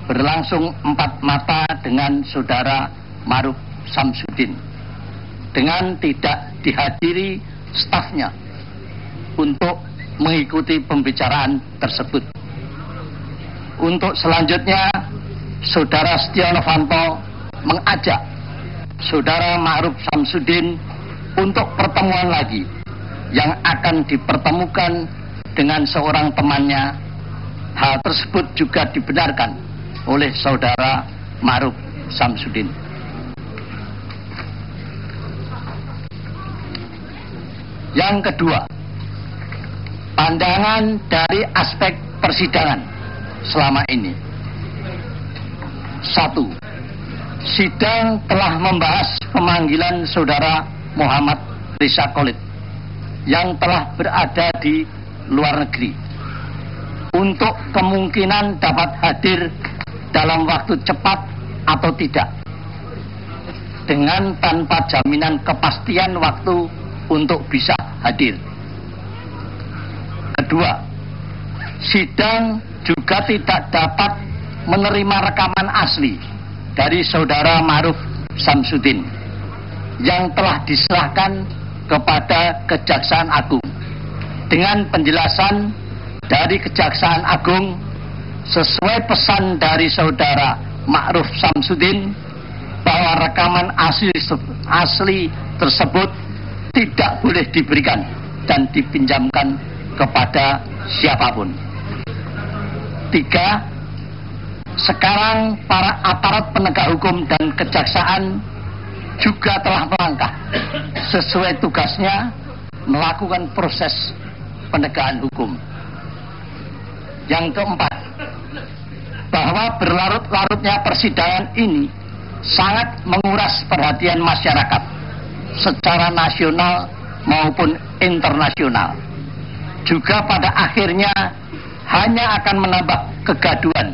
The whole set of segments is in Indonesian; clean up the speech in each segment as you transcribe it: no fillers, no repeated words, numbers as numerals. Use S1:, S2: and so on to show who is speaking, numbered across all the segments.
S1: berlangsung 4 mata dengan saudara Ma'ruf Samsudin dengan tidak dihadiri stafnya untuk mengikuti pembicaraan tersebut. Untuk selanjutnya, saudara Setia Novanto mengajak saudara Ma'ruf Samsudin untuk pertemuan lagi yang akan dipertemukan dengan seorang temannya. Hal tersebut juga dibenarkan oleh saudara Ma'ruf Samsudin. Yang kedua, pandangan dari aspek persidangan selama ini. 1. Sidang telah membahas pemanggilan saudara Muhammad Risa Khalid yang telah berada di luar negeri untuk kemungkinan dapat hadir dalam waktu cepat atau tidak, dengan tanpa jaminan kepastian waktu untuk bisa hadir. Kedua, sidang juga tidak dapat menerima rekaman asli dari saudara Ma'ruf Samsudin yang telah diserahkan kepada Kejaksaan Agung dengan penjelasan dari Kejaksaan Agung sesuai pesan dari saudara Ma'ruf Samsudin bahwa rekaman asli tersebut tidak boleh diberikan dan dipinjamkan kepada siapapun. 3. Sekarang para aparat penegak hukum dan kejaksaan juga telah melangkah sesuai tugasnya melakukan proses penegakan hukum. Yang keempat, bahwa berlarut-larutnya persidangan ini sangat menguras perhatian masyarakat secara nasional maupun internasional. Juga pada akhirnya hanya akan menambah kegaduhan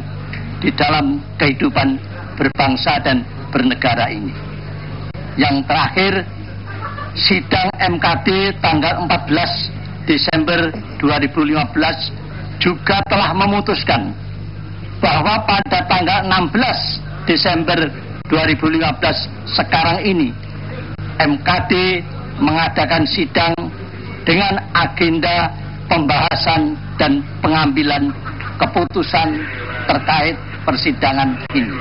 S1: di dalam kehidupan berbangsa dan bernegara ini. Yang terakhir, sidang MKD tanggal 14 Desember 2015 juga telah memutuskan bahwa pada tanggal 16 Desember 2015 sekarang ini MKD mengadakan sidang dengan agenda pembahasan dan pengambilan keputusan terkait persidangan ini.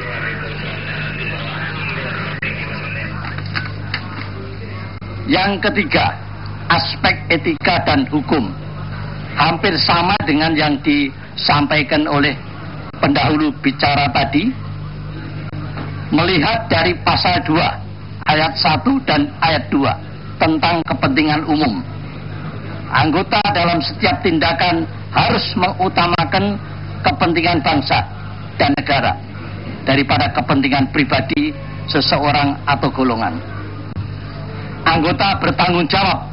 S1: Yang ketiga, aspek etika dan hukum hampir sama dengan yang disampaikan oleh pendahulu bicara tadi. Melihat dari pasal 2 ayat 1 dan ayat 2 tentang kepentingan umum, anggota dalam setiap tindakan harus mengutamakan kepentingan bangsa dan negara daripada kepentingan pribadi seseorang atau golongan. Anggota bertanggung jawab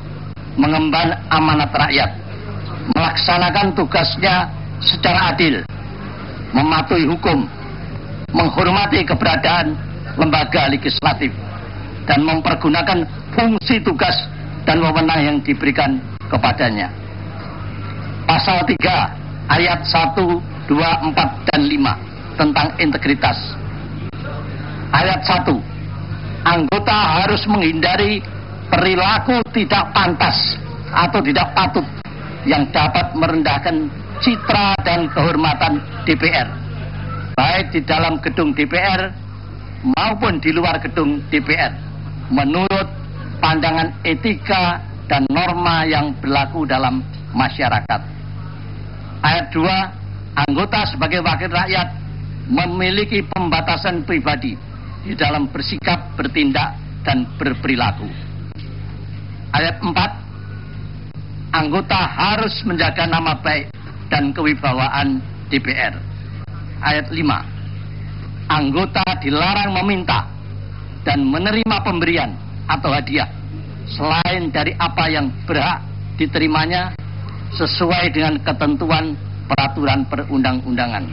S1: mengemban amanat rakyat, melaksanakan tugasnya secara adil, mematuhi hukum, menghormati keberadaan lembaga legislatif, dan mempergunakan fungsi tugas dan wewenang yang diberikan kepadanya. Pasal 3 ayat 1, 2, 4, dan 5 tentang integritas. Ayat 1, anggota harus menghindari perilaku tidak pantas atau tidak patut yang dapat merendahkan citra dan kehormatan DPR, baik di dalam gedung DPR maupun di luar gedung DPR, menurut pandangan etika dan norma yang berlaku dalam masyarakat. Ayat 2, anggota sebagai wakil rakyat memiliki pembatasan pribadi di dalam bersikap, bertindak, dan berperilaku. Ayat 4, anggota harus menjaga nama baik dan kewibawaan DPR. Ayat 5, anggota dilarang meminta dan menerima pemberian atau hadiah selain dari apa yang berhak diterimanya sesuai dengan ketentuan peraturan perundang-undangan.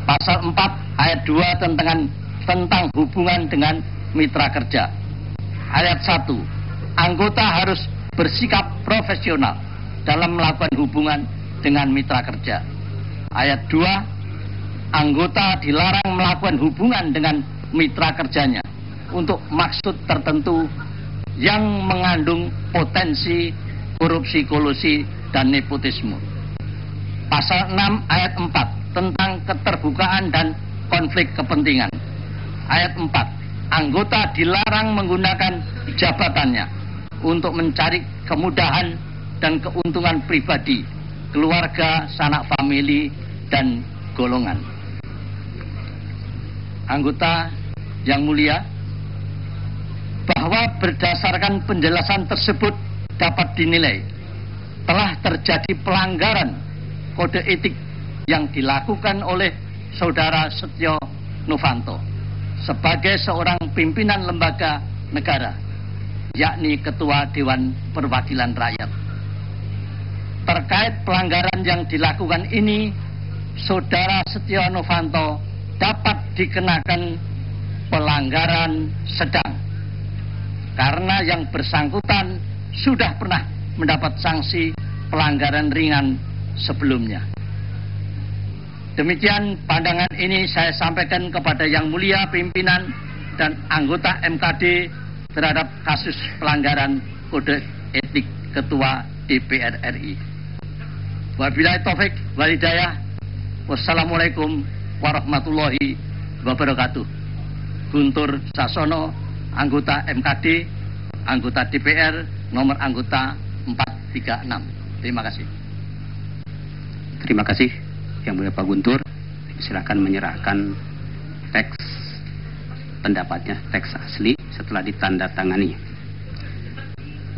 S1: Pasal 4 ayat 2 tentang hubungan dengan mitra kerja. Ayat 1, anggota harus bersikap profesional dalam melakukan hubungan dengan mitra kerja. Ayat 2, anggota dilarang melakukan hubungan dengan mitra kerjanya untuk maksud tertentu yang mengandung potensi korupsi, kolusi, dan nepotisme. Pasal 6 ayat 4 tentang keterbukaan dan konflik kepentingan. Ayat 4, anggota dilarang menggunakan jabatannya untuk mencari kemudahan dan keuntungan pribadi, keluarga, sanak famili, dan golongan. Anggota yang mulia, bahwa berdasarkan penjelasan tersebut dapat dinilai telah terjadi pelanggaran kode etik yang dilakukan oleh Saudara Setio Novanto sebagai seorang pimpinan lembaga negara, yakni Ketua Dewan Perwakilan Rakyat. Terkait pelanggaran yang dilakukan ini, Saudara Setio Novanto dapat dikenakan pelanggaran sedang karena yang bersangkutan sudah pernah mendapat sanksi pelanggaran ringan sebelumnya. Demikian pandangan ini saya sampaikan kepada Yang Mulia pimpinan dan anggota MKD terhadap kasus pelanggaran kode etik Ketua DPR RI. Wabillahi taufik wal hidayah. Wassalamualaikum warahmatullahi wabarakatuh. Guntur Sasono, anggota MKD, anggota DPR, nomor anggota 436. Terima kasih.
S2: Terima kasih Yang Mulia Pak Guntur. Silakan menyerahkan teks pendapatnya, teks asli setelah ditandatangani.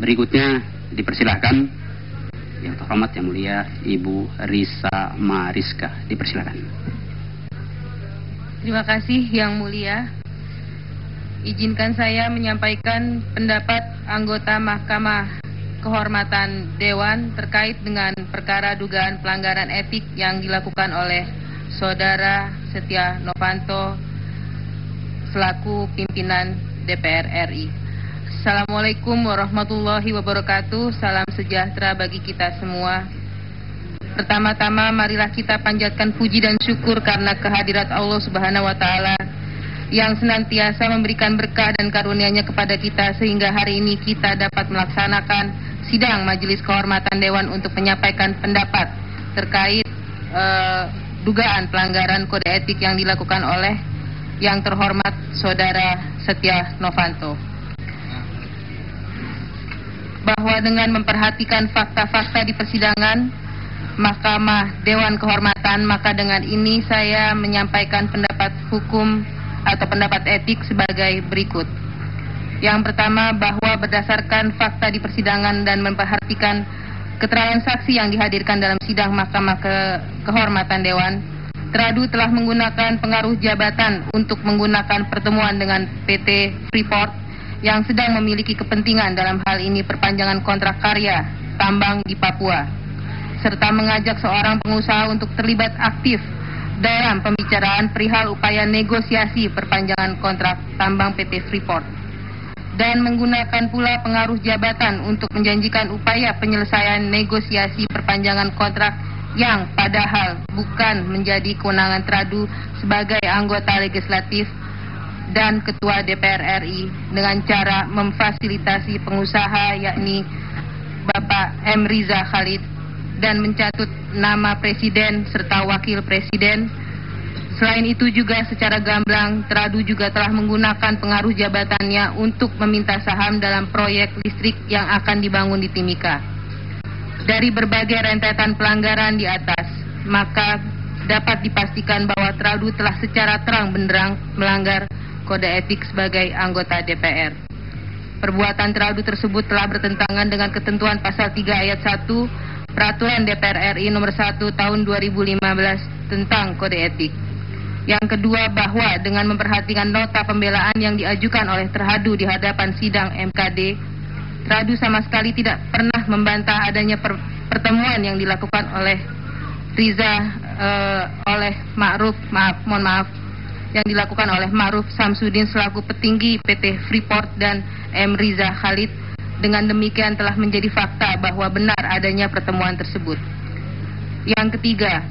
S2: Berikutnya dipersilahkan yang terhormat Yang Mulia Ibu Risa Mariska. Dipersilakan.
S3: Terima kasih Yang Mulia. Izinkan saya menyampaikan pendapat anggota Mahkamah Kehormatan Dewan terkait dengan perkara dugaan pelanggaran etik yang dilakukan oleh Saudara Setia Novanto selaku pimpinan DPR RI. Assalamualaikum warahmatullahi wabarakatuh. Salam sejahtera bagi kita semua. Pertama-tama marilah kita panjatkan puji dan syukur karena kehadirat Allah Subhanahu wa taala yang senantiasa memberikan berkah dan karunia-Nya kepada kita sehingga hari ini kita dapat melaksanakan sidang Majelis Kehormatan Dewan untuk menyampaikan pendapat terkait dugaan pelanggaran kode etik yang dilakukan oleh yang terhormat Saudara Setia Novanto. Bahwa dengan memperhatikan fakta-fakta di persidangan Mahkamah Dewan Kehormatan, maka dengan ini saya menyampaikan pendapat hukum atau pendapat etik sebagai berikut. Yang pertama, bahwa berdasarkan fakta di persidangan dan memperhatikan keterangan saksi yang dihadirkan dalam sidang Mahkamah Kehormatan Dewan, teradu telah menggunakan pengaruh jabatan untuk menggunakan pertemuan dengan PT Freeport yang sedang memiliki kepentingan dalam hal ini perpanjangan kontrak karya tambang di Papua, serta mengajak seorang pengusaha untuk terlibat aktif dalam pembicaraan perihal upaya negosiasi perpanjangan kontrak tambang PT Freeport, dan menggunakan pula pengaruh jabatan untuk menjanjikan upaya penyelesaian negosiasi perpanjangan kontrak yang padahal bukan menjadi kewenangan teradu sebagai anggota legislatif dan Ketua DPR RI dengan cara memfasilitasi pengusaha yakni Bapak M. Riza Khalid dan mencatut nama Presiden serta Wakil Presiden. Selain itu juga secara gamblang teradu juga telah menggunakan pengaruh jabatannya untuk meminta saham dalam proyek listrik yang akan dibangun di Timika. Dari berbagai rentetan pelanggaran di atas, maka dapat dipastikan bahwa teradu telah secara terang benderang melanggar kode etik sebagai anggota DPR. Perbuatan teradu tersebut telah bertentangan dengan ketentuan pasal 3 ayat 1 Peraturan DPR RI nomor 1 tahun 2015 tentang kode etik. Yang kedua, bahwa dengan memperhatikan nota pembelaan yang diajukan oleh teradu di hadapan sidang MKD, teradu sama sekali tidak pernah membantah adanya pertemuan yang dilakukan oleh yang dilakukan oleh Ma'ruf Samsudin selaku petinggi PT Freeport dan M. Riza Khalid. Dengan demikian telah menjadi fakta bahwa benar adanya pertemuan tersebut. Yang ketiga,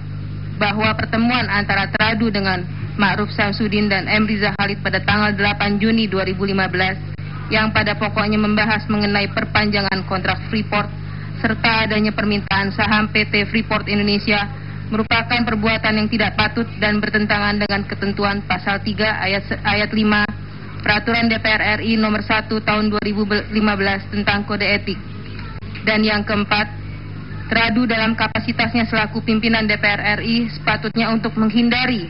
S3: bahwa pertemuan antara Teradu dengan Ma'ruf Samsudin dan M. Riza Khalid pada tanggal 8 Juni 2015 yang pada pokoknya membahas mengenai perpanjangan kontrak Freeport serta adanya permintaan saham PT Freeport Indonesia merupakan perbuatan yang tidak patut dan bertentangan dengan ketentuan pasal 3 ayat 5 Peraturan DPR RI nomor 1 tahun 2015 tentang kode etik. Dan yang keempat, Teradu dalam kapasitasnya selaku pimpinan DPR RI sepatutnya untuk menghindari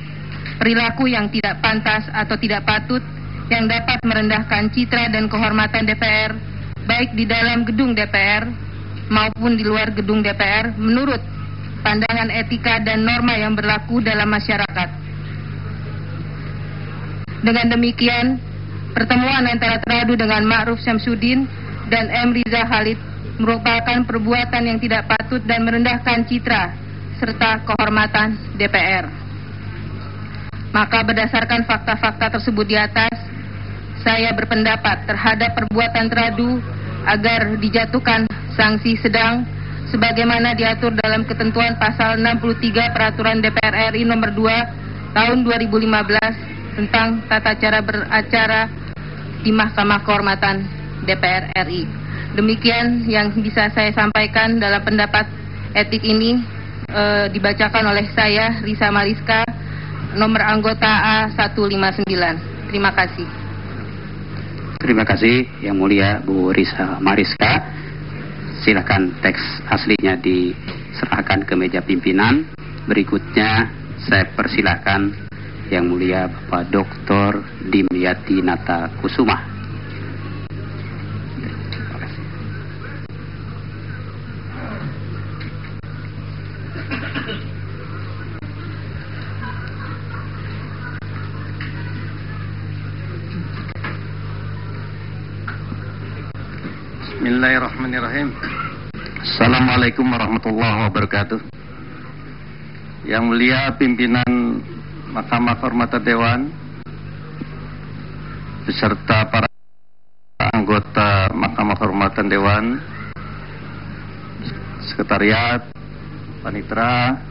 S3: perilaku yang tidak pantas atau tidak patut yang dapat merendahkan citra dan kehormatan DPR baik di dalam gedung DPR maupun di luar gedung DPR menurut pandangan etika dan norma yang berlaku dalam masyarakat. Dengan demikian, pertemuan antara Teradu dengan Ma'ruf Samsudin dan M. Riza Khalid merupakan perbuatan yang tidak patut dan merendahkan citra serta kehormatan DPR. Maka berdasarkan fakta-fakta tersebut di atas, saya berpendapat terhadap perbuatan Teradu agar dijatuhkan sanksi sedang sebagaimana diatur dalam ketentuan pasal 63 Peraturan DPR RI nomor 2 tahun 2015 tentang tata cara beracara di Mahkamah Kehormatan DPR RI. Demikian yang bisa saya sampaikan dalam pendapat etik ini dibacakan oleh saya, Risa Mariska, nomor anggota A159. Terima kasih.
S2: Terima kasih Yang Mulia Bu Risa Mariska. Silakan teks aslinya diserahkan ke meja pimpinan. Berikutnya saya persilakan Yang Mulia Bapak Dr. Dimyati Nata Kusuma.
S4: Bismillahirrahmanirrahim. Assalamualaikum warahmatullahi wabarakatuh. Yang mulia pimpinan Mahkamah Kehormatan Dewan beserta para anggota Mahkamah Kehormatan Dewan, sekretariat, panitera,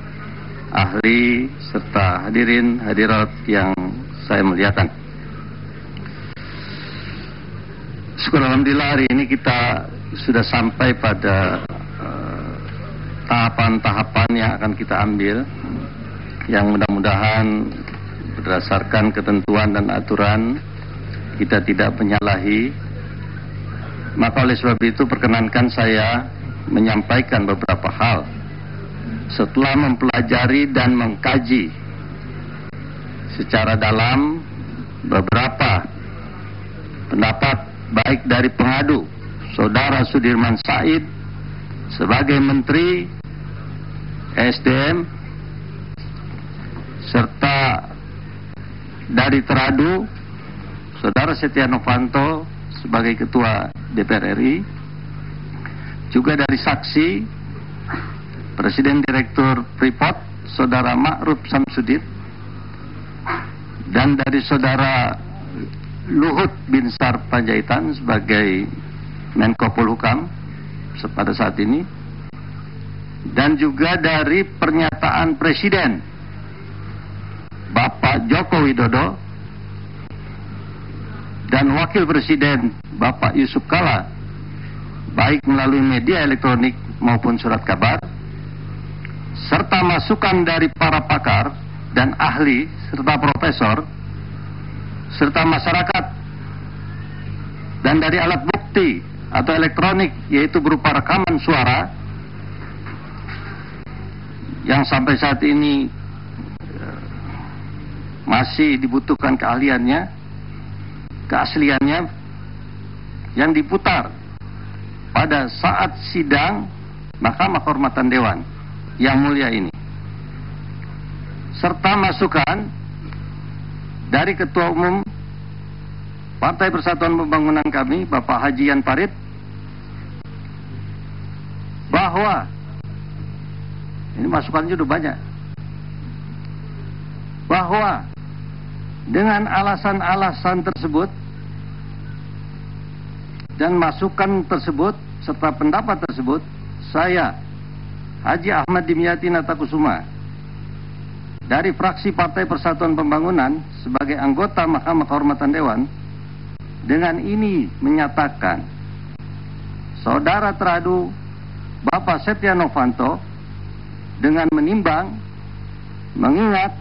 S4: ahli, serta hadirin hadirat yang saya muliakan. Syukur alhamdulillah hari ini kita sudah sampai pada tahapan-tahapan yang akan kita ambil, yang mudah-mudahan berdasarkan ketentuan dan aturan kita tidak menyalahi. Maka oleh sebab itu perkenankan saya menyampaikan beberapa hal setelah mempelajari dan mengkaji secara dalam beberapa pendapat baik dari pengadu Saudara Sudirman Said sebagai Menteri SDM serta dari Teradu Saudara Setia Novanto sebagai Ketua DPR RI, juga dari saksi Presiden Direktur Freeport Saudara Ma'ruf Samsudin, dan dari Saudara Luhut Binsar Panjaitan sebagai Menko Polhukam pada saat ini, dan juga dari pernyataan Presiden Bapak Joko Widodo dan Wakil Presiden Bapak Yusuf Kala, baik melalui media elektronik maupun surat kabar, serta masukan dari para pakar dan ahli serta profesor serta masyarakat, dan dari alat bukti atau elektronik yaitu berupa rekaman suara yang sampai saat ini masih dibutuhkan keasliannya yang diputar pada saat sidang Mahkamah Kehormatan Dewan yang mulia ini, serta masukan dari Ketua Umum Partai Persatuan Pembangunan kami, Bapak Haji Yan Farid, bahwa ini masukannya sudah banyak, bahwa dengan alasan-alasan tersebut dan masukan tersebut serta pendapat tersebut, saya Haji Ahmad Dimyati Nata Kusuma dari fraksi Partai Persatuan Pembangunan sebagai anggota Mahkamah Kehormatan Dewan dengan ini menyatakan saudara teradu Bapak Setia Novanto dengan menimbang, mengingat,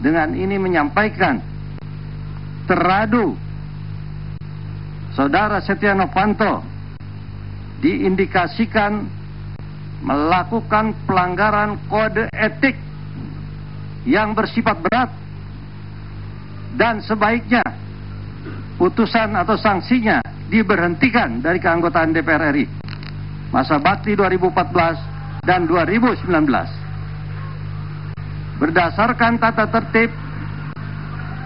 S4: dengan ini menyampaikan teradu saudara Setia Novanto diindikasikan melakukan pelanggaran kode etik yang bersifat berat dan sebaiknya putusan atau sanksinya diberhentikan dari keanggotaan DPR RI masa bakti 2014 dan 2019 berdasarkan tata tertib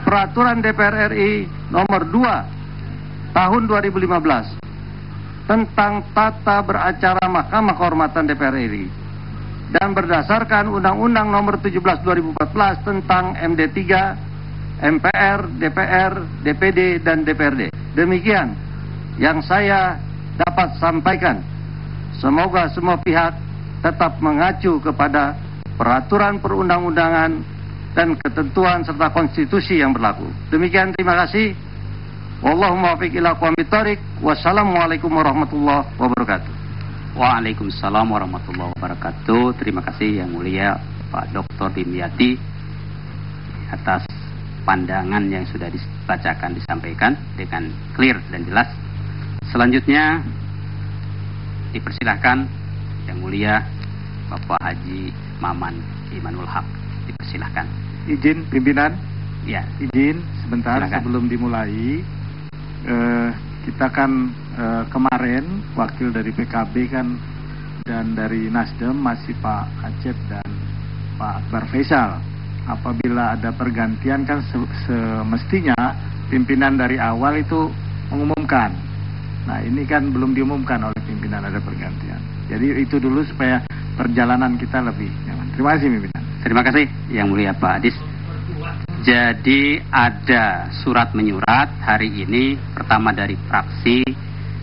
S4: peraturan DPR RI nomor 2 tahun 2015 tentang tata beracara Mahkamah Kehormatan DPR RI dan berdasarkan Undang-Undang nomor 17 2014 tentang MD3, MPR, DPR, DPD, dan DPRD. Demikian yang saya dapat sampaikan. Semoga semua pihak tetap mengacu kepada peraturan perundang-undangan dan ketentuan serta konstitusi yang berlaku. Demikian, terima kasih. Wallahu muwaffiq ila aqwamit thoriq. Wassalamualaikum warahmatullahi wabarakatuh.
S2: Waalaikumsalam warahmatullahi wabarakatuh. Terima kasih Yang Mulia Pak Dr. Dimyati atas pandangan yang sudah dibacakan, disampaikan dengan clear dan jelas. Selanjutnya dipersilahkan Yang Mulia Bapak Haji Maman Imanul Haq. Dipersilahkan.
S5: Izin pimpinan.
S2: Ya.
S5: Izin sebentar. Silakan. Sebelum dimulai, kita kan kemarin wakil dari PKB kan dan dari Nasdem masih Pak Acep dan Pak Akbar Faisal. Apabila ada pergantian kan semestinya pimpinan dari awal itu mengumumkan. Nah ini kan belum diumumkan oleh pimpinan ada pergantian. Jadi itu dulu supaya perjalanan kita lebih nyaman. Terima kasih pimpinan.
S2: Terima kasih Yang Mulia Pak Adis. Jadi ada surat menyurat hari ini, pertama dari fraksi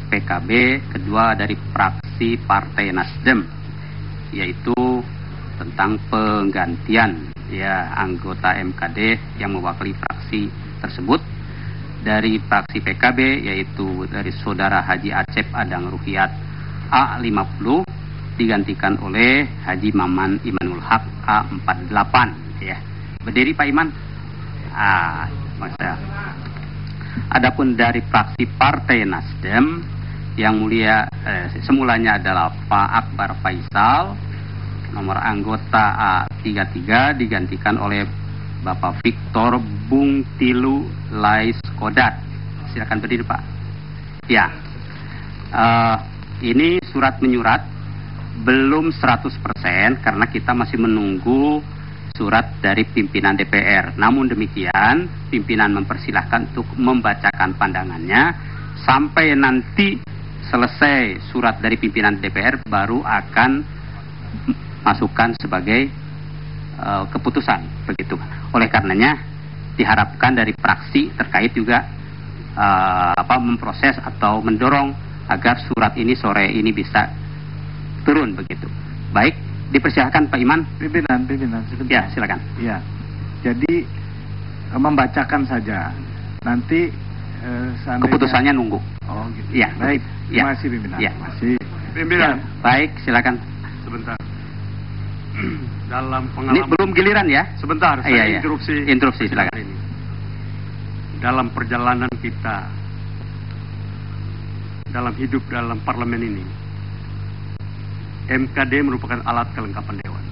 S2: PKB, kedua dari fraksi Partai Nasdem, yaitu tentang penggantian ya anggota MKD yang mewakili fraksi tersebut. Dari fraksi PKB yaitu dari Saudara Haji Acep Adang Ruhiyat A50 digantikan oleh Haji Maman Imanul Haq A48 ya. Berdiri Pak Iman. Masa. Adapun dari fraksi Partai Nasdem Yang Mulia semulanya adalah Pak Akbar Faisal, nomor anggota A33 digantikan oleh Bapak Victor Bungtilu Lais Kodat. Silakan berdiri Pak. Ya, ini surat menyurat belum 100% karena kita masih menunggu surat dari pimpinan DPR. Namun demikian, pimpinan mempersilahkan untuk membacakan pandangannya sampai nanti selesai surat dari pimpinan DPR baru akan masukkan sebagai keputusan begitu. Oleh karenanya diharapkan dari fraksi terkait juga memproses atau mendorong agar surat ini sore ini bisa turun begitu. Baik. Dipersilahkan Pak Iman.
S5: Pimpinan sebentar.
S2: Ya, silakan.
S5: Ya. Jadi membacakan saja. Nanti
S2: keputusannya nunggu.
S5: Oh, gitu.
S2: Ya,
S5: baik. Terima kasih pimpinan.
S2: Ya.
S5: Masih.
S2: Pimpinan. Ya. Baik, silakan.
S6: Sebentar. Dalam pengalaman.
S2: Ini belum giliran ya?
S6: Sebentar, saya interupsi.
S2: Interupsi, silakan.
S6: Ini. Dalam perjalanan kita dalam hidup dalam parlemen ini, MKD merupakan alat kelengkapan Dewan.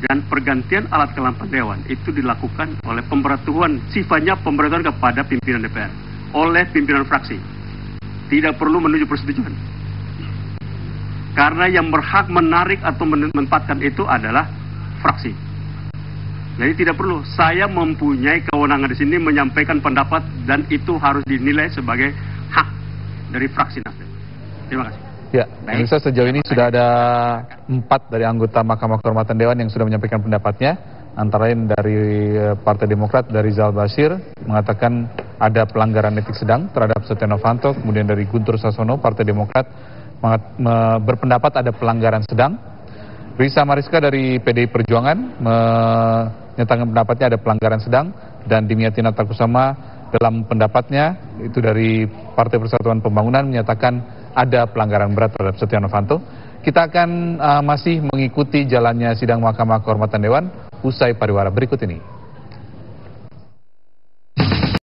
S6: Dan pergantian alat kelengkapan Dewan itu dilakukan oleh sifatnya pemberaturan kepada pimpinan DPR oleh pimpinan fraksi. Tidak perlu menuju persetujuan. Karena yang berhak menarik atau menempatkan itu adalah fraksi. Jadi tidak perlu. Saya mempunyai kewenangan di sini menyampaikan pendapat dan itu harus dinilai sebagai hak dari fraksi Nasdem. Terima kasih.
S7: Ya, pemirsa sejauh ini sudah ada 4 dari anggota Mahkamah Kehormatan Dewan yang sudah menyampaikan pendapatnya. Antara lain dari Partai Demokrat, dari Zal Basir, mengatakan ada pelanggaran etik sedang terhadap Setia Novanto. Kemudian dari Guntur Sasono, Partai Demokrat, berpendapat ada pelanggaran sedang. Risa Mariska dari PDI Perjuangan menyatakan pendapatnya ada pelanggaran sedang, dan Dimyati Natakusama dalam pendapatnya itu dari Partai Persatuan Pembangunan menyatakan ada pelanggaran berat terhadap Setia Novanto. Kita akan masih mengikuti jalannya sidang Mahkamah Kehormatan Dewan usai pariwara berikut ini.